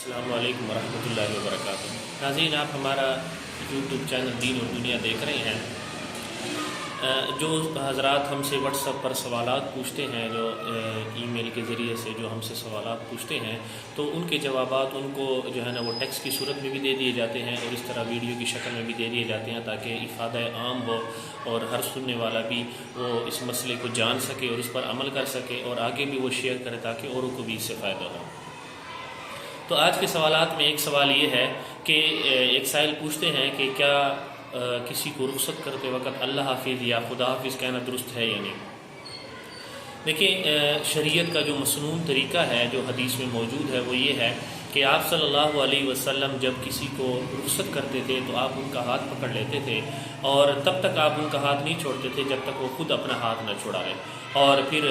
السلام علیکم ورحمۃ اللہ وبرکاتہ۔ ناظرین، آپ ہمارا یوٹیوب چینل دین اور دنیا دیکھ رہے ہیں۔ جو حضرات ہم سے واٹس ایپ پر سوالات پوچھتے ہیں، جو ای میل کے ذریعے سے جو ہم سے سوالات پوچھتے ہیں، تو ان کے جوابات ان کو جو ہے نا وہ ٹیکسٹ کی صورت میں بھی دے دیے جاتے ہیں اور اس طرح ویڈیو کی شکل میں بھی دے دیے جاتے ہیں، تاکہ افادہ عام ہو اور ہر سننے والا بھی وہ اس مسئلے کو جان سکے اور اس پر عمل کر سکے اور آگے بھی وہ شیئر کرے تاکہ اوروں کو بھی اس سے فائدہ ہو۔ تو آج کے سوالات میں ایک سوال یہ ہے کہ ایک سائل پوچھتے ہیں کہ کیا کسی کو رخصت کرتے وقت اللہ حافظ یا خدا حافظ کہنا درست ہے یا نہیں۔ دیکھیں، شریعت کا جو مسنون طریقہ ہے جو حدیث میں موجود ہے وہ یہ ہے کہ آپ صلی اللہ علیہ وسلم جب کسی کو رخصت کرتے تھے تو آپ ان کا ہاتھ پکڑ لیتے تھے اور تب تک آپ ان کا ہاتھ نہیں چھوڑتے تھے جب تک وہ خود اپنا ہاتھ نہ چھڑائے، اور پھر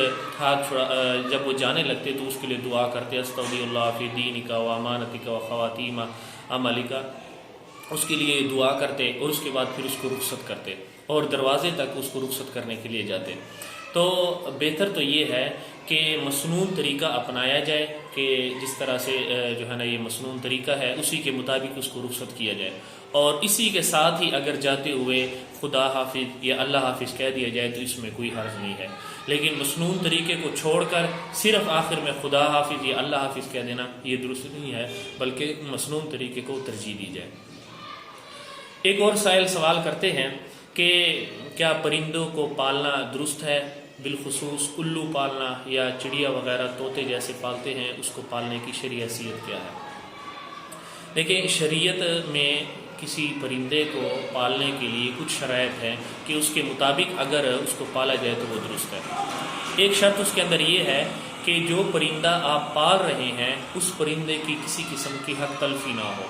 جب وہ جانے لگتے تو اس کے لیے دعا کرتے، استودع اللہ فی دینک و امانتک و خواتیم عملک، اس کے لیے دعا کرتے اور اس کے بعد پھر اس کو رخصت کرتے اور دروازے تک اس کو رخصت کرنے کے لیے جاتے۔ تو بہتر تو یہ ہے کہ مسنون طریقہ اپنایا جائے کہ جس طرح سے جو ہے نا یہ مسنون طریقہ ہے اسی کے مطابق اس کو رخصت کیا جائے، اور اسی کے ساتھ ہی اگر جاتے ہوئے خدا حافظ یا اللہ حافظ کہہ دیا جائے تو اس میں کوئی حرج نہیں ہے، لیکن مسنون طریقے کو چھوڑ کر صرف آخر میں خدا حافظ یا اللہ حافظ کہہ دینا یہ درست نہیں ہے، بلکہ مسنون طریقے کو ترجیح دی جائے۔ ایک اور سائل سوال کرتے ہیں کہ کیا پرندوں کو پالنا درست ہے، بالخصوص الو پالنا یا چڑیا وغیرہ طوطے جیسے پالتے ہیں، اس کو پالنے کی شرعی حیثیت کیا ہے؟ دیکھیں، شریعت میں کسی پرندے کو پالنے کے لیے کچھ شرائط ہے کہ اس کے مطابق اگر اس کو پالا جائے تو وہ درست ہے۔ ایک شرط اس کے اندر یہ ہے کہ جو پرندہ آپ پال رہے ہیں اس پرندے کی کسی قسم کی حق تلفی نہ ہو،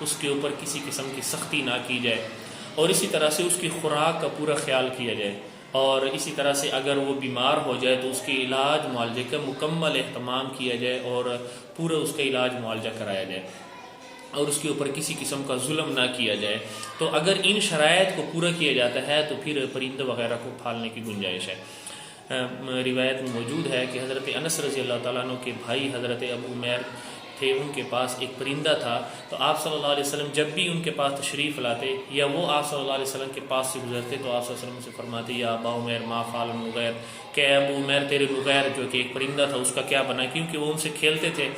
اس کے اوپر کسی قسم کی سختی نہ کی جائے، اور اسی طرح سے اس کی خوراک کا پورا خیال کیا جائے، اور اسی طرح سے اگر وہ بیمار ہو جائے تو اس کے علاج معالجے کا مکمل اہتمام کیا جائے اور پورا اس کا علاج معالجہ کرایا جائے اور اس کے اوپر کسی قسم کا ظلم نہ کیا جائے۔ تو اگر ان شرائط کو پورا کیا جاتا ہے تو پھر پرندے وغیرہ کو پالنے کی گنجائش ہے۔ روایت میں موجود ہے کہ حضرت انس رضی اللہ تعالیٰ عنہ کے بھائی حضرت ابو عمیر تھے، ان کے پاس ایک پرندہ تھا، تو آپ صلی اللہ علیہ وسلم جب بھی ان کے پاس تشریف لاتے یا وہ آپ صلی اللہ علیہ وسلم کے پاس سے گزرتے تو آپ صلی اللہ علیہ وسلم سے فرماتے، یا ابا عمیر ما فعل النغیر، کہ ابو عمیر تیرے نغیر جو کہ ایک پرندہ تھا اس کا کیا بنا، کیونکہ وہ ان سے کھیلتے تھے۔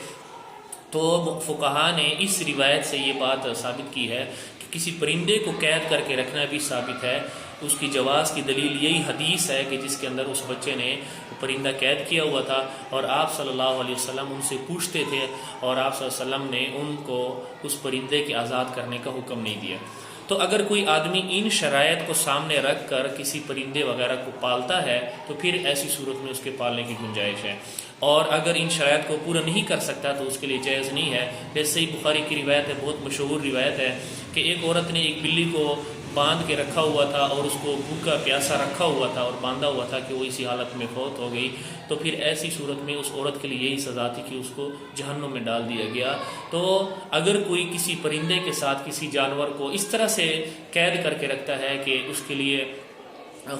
تو فقہا نے اس روایت سے یہ بات ثابت کی ہے کہ کسی پرندے کو قید کر کے رکھنا بھی ثابت ہے۔ اس کی جواز کی دلیل یہی حدیث ہے کہ جس کے اندر اس بچے نے پرندہ قید کیا ہوا تھا اور آپ صلی اللہ علیہ وسلم ان سے پوچھتے تھے اور آپ صلی اللہ علیہ وسلم نے ان کو اس پرندے کے آزاد کرنے کا حکم نہیں دیا۔ تو اگر کوئی آدمی ان شرائط کو سامنے رکھ کر کسی پرندے وغیرہ کو پالتا ہے تو پھر ایسی صورت میں اس کے پالنے کی گنجائش ہے، اور اگر ان شرائط کو پورا نہیں کر سکتا تو اس کے لیے جائز نہیں ہے۔ جیسے ہی بخاری کی روایت ہے، بہت مشہور روایت ہے کہ ایک عورت نے ایک بلی کو باندھ کے رکھا ہوا تھا اور اس کو بھوکا پیاسا رکھا ہوا تھا اور باندھا ہوا تھا کہ وہ اسی حالت میں فوت ہو گئی، تو پھر ایسی صورت میں اس عورت کے لیے یہی سزا تھی کہ اس کو جہنم میں ڈال دیا گیا۔ تو اگر کوئی کسی پرندے کے ساتھ کسی جانور کو اس طرح سے قید کر کے رکھتا ہے کہ اس کے لیے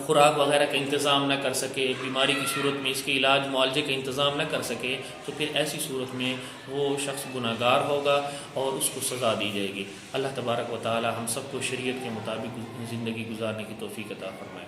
خوراک وغیرہ کا انتظام نہ کر سکے، بیماری کی صورت میں اس کے علاج معالجے کا انتظام نہ کر سکے، تو پھر ایسی صورت میں وہ شخص گناہ گار ہوگا اور اس کو سزا دی جائے گی۔ اللہ تبارک و تعالی ہم سب کو شریعت کے مطابق زندگی گزارنے کی توفیق عطا فرمائے۔